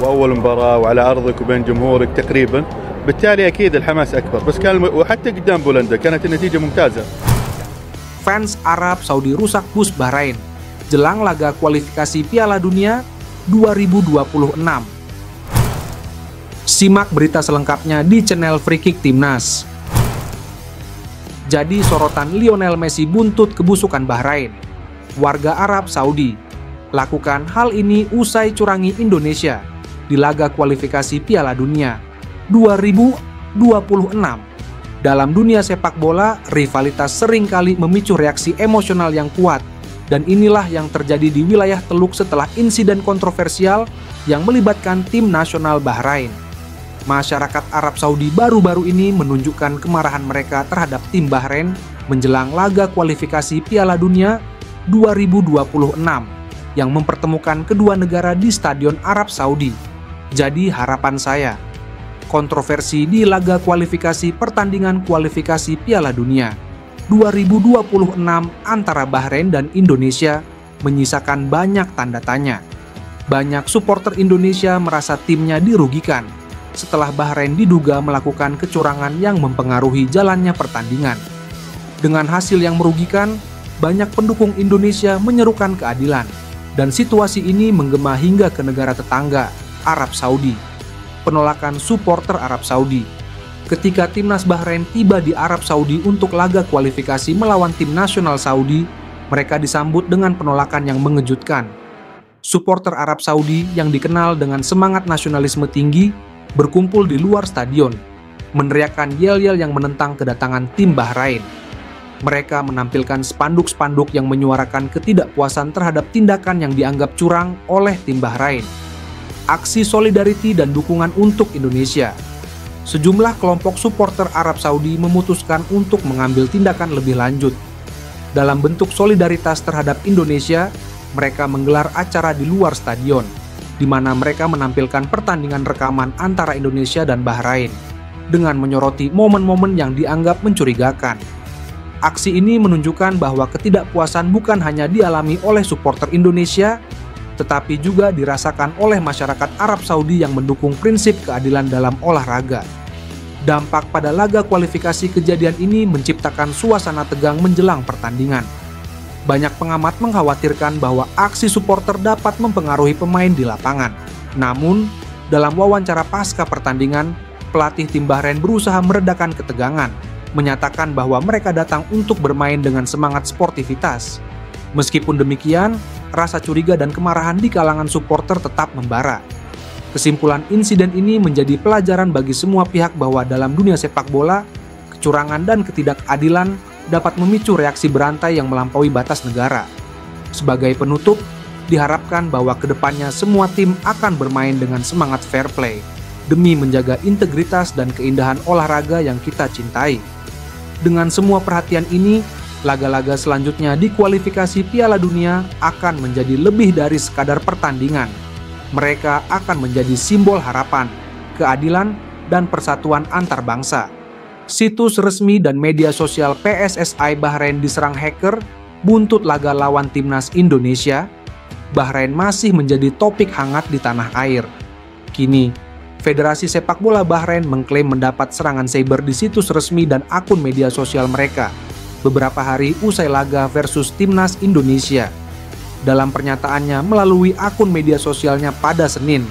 واول مباراه وعلى ارضك وبين جمهورك تقريبا، بالتالي اكيد الحماس اكبر. بس كان وحتى قدام بولندا كانت النتيجه ممتازه. Fans Arab Saudi rusak bus Bahrain jelang laga kualifikasi Piala Dunia 2026. Simak berita selengkapnya di channel Free Kick Timnas. Jadi sorotan Lionel Messi buntut kebusukan Bahrain. Warga Arab Saudi lakukan hal ini usai curangi Indonesia di laga kualifikasi Piala Dunia 2026. Dalam dunia sepak bola, rivalitas seringkali memicu reaksi emosional yang kuat, dan inilah yang terjadi di wilayah Teluk setelah insiden kontroversial yang melibatkan tim nasional Bahrain. Masyarakat Arab Saudi baru-baru ini menunjukkan kemarahan mereka terhadap tim Bahrain menjelang laga kualifikasi Piala Dunia 2026 yang mempertemukan kedua negara di Stadion Arab Saudi. Jadi harapan saya, kontroversi di laga kualifikasi pertandingan kualifikasi Piala Dunia 2026 antara Bahrain dan Indonesia menyisakan banyak tanda tanya. Banyak supporter Indonesia merasa timnya dirugikan setelah Bahrain diduga melakukan kecurangan yang mempengaruhi jalannya pertandingan. Dengan hasil yang merugikan, banyak pendukung Indonesia menyerukan keadilan, dan situasi ini menggema hingga ke negara tetangga, Arab Saudi. Penolakan supporter Arab Saudi. Ketika timnas Bahrain tiba di Arab Saudi untuk laga kualifikasi melawan tim nasional Saudi, mereka disambut dengan penolakan yang mengejutkan. Supporter Arab Saudi yang dikenal dengan semangat nasionalisme tinggi berkumpul di luar stadion, meneriakkan yel-yel yang menentang kedatangan tim Bahrain. Mereka menampilkan spanduk-spanduk yang menyuarakan ketidakpuasan terhadap tindakan yang dianggap curang oleh tim Bahrain. Aksi solidariti dan dukungan untuk Indonesia. Sejumlah kelompok supporter Arab Saudi memutuskan untuk mengambil tindakan lebih lanjut. Dalam bentuk solidaritas terhadap Indonesia, mereka menggelar acara di luar stadion, di mana mereka menampilkan pertandingan rekaman antara Indonesia dan Bahrain, dengan menyoroti momen-momen yang dianggap mencurigakan. Aksi ini menunjukkan bahwa ketidakpuasan bukan hanya dialami oleh supporter Indonesia, tetapi juga dirasakan oleh masyarakat Arab Saudi yang mendukung prinsip keadilan dalam olahraga. Dampak pada laga kualifikasi kejadian ini menciptakan suasana tegang menjelang pertandingan. Banyak pengamat mengkhawatirkan bahwa aksi supporter dapat mempengaruhi pemain di lapangan. Namun, dalam wawancara pasca pertandingan, pelatih tim Bahrain berusaha meredakan ketegangan, menyatakan bahwa mereka datang untuk bermain dengan semangat sportivitas. Meskipun demikian, rasa curiga dan kemarahan di kalangan supporter tetap membara. Kesimpulan insiden ini menjadi pelajaran bagi semua pihak bahwa dalam dunia sepak bola, kecurangan dan ketidakadilan dapat memicu reaksi berantai yang melampaui batas negara. Sebagai penutup, diharapkan bahwa kedepannya semua tim akan bermain dengan semangat fair play, demi menjaga integritas dan keindahan olahraga yang kita cintai. Dengan semua perhatian ini, laga-laga selanjutnya di kualifikasi Piala Dunia akan menjadi lebih dari sekadar pertandingan. Mereka akan menjadi simbol harapan, keadilan, dan persatuan antar bangsa. Situs resmi dan media sosial PSSI Bahrain diserang hacker buntut laga lawan timnas Indonesia. Bahrain masih menjadi topik hangat di tanah air. Kini, Federasi Sepak Bola Bahrain mengklaim mendapat serangan cyber di situs resmi dan akun media sosial mereka beberapa hari usai laga versus timnas Indonesia. Dalam pernyataannya melalui akun media sosialnya pada Senin,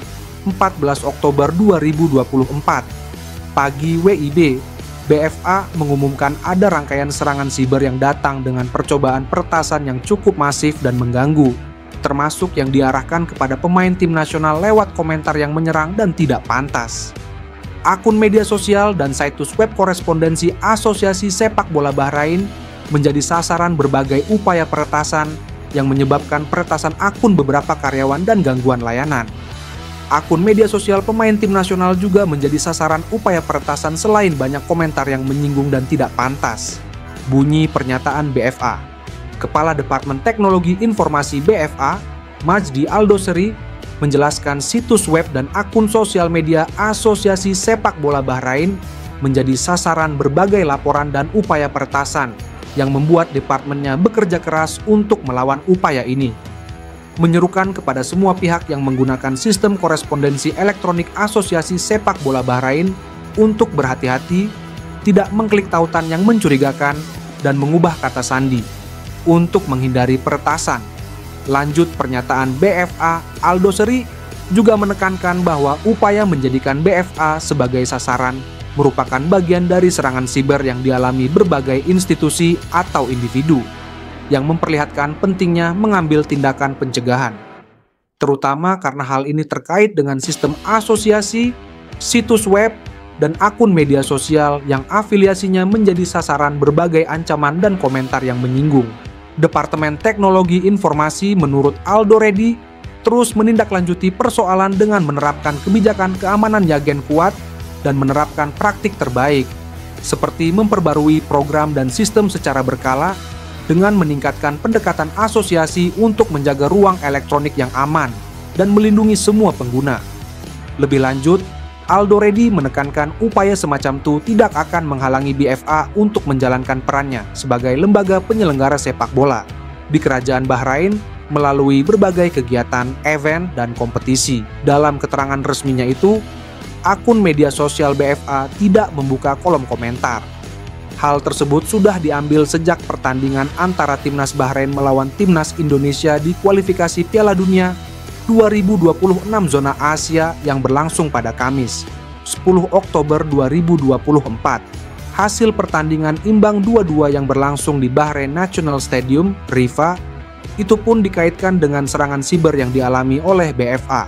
14 Oktober 2024, pagi WIB, BFA mengumumkan ada rangkaian serangan siber yang datang dengan percobaan peretasan yang cukup masif dan mengganggu, termasuk yang diarahkan kepada pemain tim nasional lewat komentar yang menyerang dan tidak pantas. Akun media sosial dan situs web korespondensi Asosiasi Sepak Bola Bahrain menjadi sasaran berbagai upaya peretasan yang menyebabkan peretasan akun beberapa karyawan dan gangguan layanan. Akun media sosial pemain tim nasional juga menjadi sasaran upaya peretasan selain banyak komentar yang menyinggung dan tidak pantas. Bunyi pernyataan BFA. Kepala Departemen Teknologi Informasi BFA, Majdi Aldoseri, menjelaskan situs web dan akun sosial media Asosiasi Sepak Bola Bahrain menjadi sasaran berbagai laporan dan upaya peretasan yang membuat departemennya bekerja keras untuk melawan upaya ini. menyerukan kepada semua pihak yang menggunakan sistem korespondensi elektronik Asosiasi Sepak Bola Bahrain untuk berhati-hati, tidak mengklik tautan yang mencurigakan, dan mengubah kata sandi untuk menghindari peretasan. Lanjut pernyataan BFA, Aldo Seri juga menekankan bahwa upaya menjadikan BFA sebagai sasaran merupakan bagian dari serangan siber yang dialami berbagai institusi atau individu, yang memperlihatkan pentingnya mengambil tindakan pencegahan. Terutama karena hal ini terkait dengan sistem asosiasi, situs web, dan akun media sosial yang afiliasinya menjadi sasaran berbagai ancaman dan komentar yang menyinggung. Departemen Teknologi Informasi menurut Aldo Reddy terus menindaklanjuti persoalan dengan menerapkan kebijakan keamanan Yagen kuat dan menerapkan praktik terbaik, seperti memperbarui program dan sistem secara berkala dengan meningkatkan pendekatan asosiasi untuk menjaga ruang elektronik yang aman dan melindungi semua pengguna. Lebih lanjut, Aldo Reddy menekankan upaya semacam itu tidak akan menghalangi BFA untuk menjalankan perannya sebagai lembaga penyelenggara sepak bola di Kerajaan Bahrain melalui berbagai kegiatan, event, dan kompetisi. Dalam keterangan resminya itu, akun media sosial BFA tidak membuka kolom komentar. Hal tersebut sudah diambil sejak pertandingan antara Timnas Bahrain melawan Timnas Indonesia di kualifikasi Piala Dunia 2026 zona Asia yang berlangsung pada Kamis, 10 Oktober 2024. Hasil pertandingan imbang 2-2 yang berlangsung di Bahrain National Stadium, Rifa, itu pun dikaitkan dengan serangan siber yang dialami oleh BFA.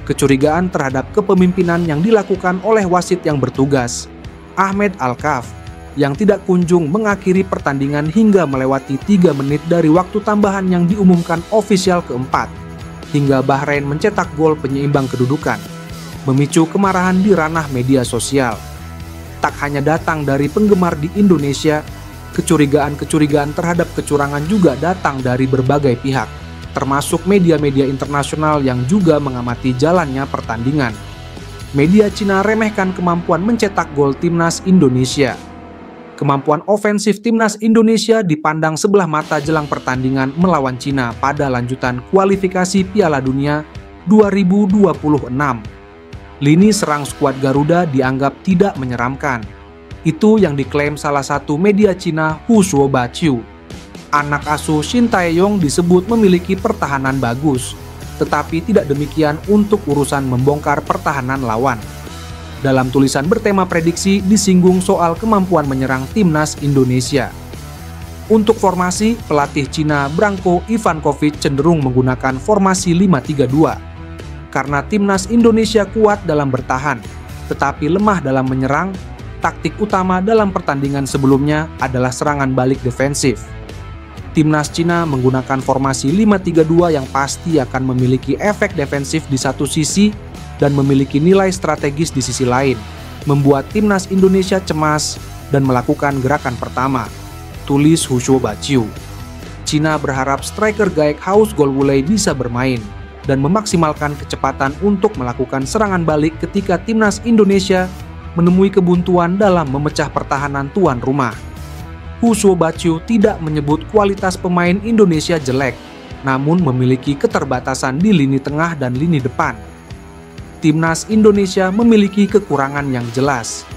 Kecurigaan terhadap kepemimpinan yang dilakukan oleh wasit yang bertugas, Ahmed Al-Kaf, yang tidak kunjung mengakhiri pertandingan hingga melewati 3 menit dari waktu tambahan yang diumumkan ofisial keempat, hingga Bahrain mencetak gol penyeimbang kedudukan, memicu kemarahan di ranah media sosial. Tak hanya datang dari penggemar di Indonesia, kecurigaan-kecurigaan terhadap kecurangan juga datang dari berbagai pihak, termasuk media-media internasional yang juga mengamati jalannya pertandingan. Media Cina remehkan kemampuan mencetak gol Timnas Indonesia. Kemampuan ofensif Timnas Indonesia dipandang sebelah mata jelang pertandingan melawan Cina pada lanjutan kualifikasi Piala Dunia 2026. Lini serang skuad Garuda dianggap tidak menyeramkan. Itu yang diklaim salah satu media Cina, Husuo Baqiu. Anak asuh Shin Tae-yong disebut memiliki pertahanan bagus, tetapi tidak demikian untuk urusan membongkar pertahanan lawan. Dalam tulisan bertema prediksi disinggung soal kemampuan menyerang Timnas Indonesia. Untuk formasi, pelatih Cina Branko Ivankovic cenderung menggunakan formasi 5-3-2. Karena Timnas Indonesia kuat dalam bertahan, tetapi lemah dalam menyerang, taktik utama dalam pertandingan sebelumnya adalah serangan balik defensif. Timnas Cina menggunakan formasi 5-3-2 yang pasti akan memiliki efek defensif di satu sisi dan memiliki nilai strategis di sisi lain, membuat Timnas Indonesia cemas dan melakukan gerakan pertama, tulis Husuo Baqiu. Cina berharap striker Gaek Haus Golwulei bisa bermain dan memaksimalkan kecepatan untuk melakukan serangan balik ketika Timnas Indonesia menemui kebuntuan dalam memecah pertahanan tuan rumah. Husuo Baqiu tidak menyebut kualitas pemain Indonesia jelek, namun memiliki keterbatasan di lini tengah dan lini depan. Timnas Indonesia memiliki kekurangan yang jelas.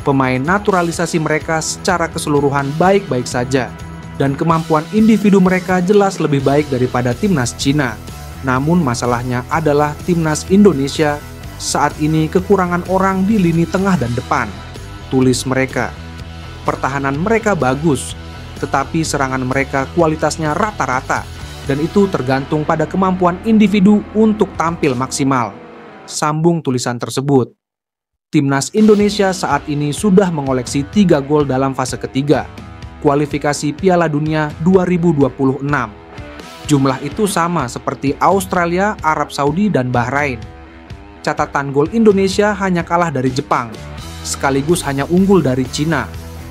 Pemain naturalisasi mereka secara keseluruhan baik-baik saja, dan kemampuan individu mereka jelas lebih baik daripada Timnas Cina. Namun masalahnya adalah Timnas Indonesia saat ini kekurangan orang di lini tengah dan depan, tulis mereka. Pertahanan mereka bagus, tetapi serangan mereka kualitasnya rata-rata, dan itu tergantung pada kemampuan individu untuk tampil maksimal, sambung tulisan tersebut. Timnas Indonesia saat ini sudah mengoleksi 3 gol dalam fase ketiga, kualifikasi Piala Dunia 2026. Jumlah itu sama seperti Australia, Arab Saudi, dan Bahrain. Catatan gol Indonesia hanya kalah dari Jepang, sekaligus hanya unggul dari Cina,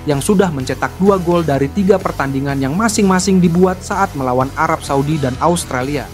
yang sudah mencetak 2 gol dari 3 pertandingan yang masing-masing dibuat saat melawan Arab Saudi dan Australia.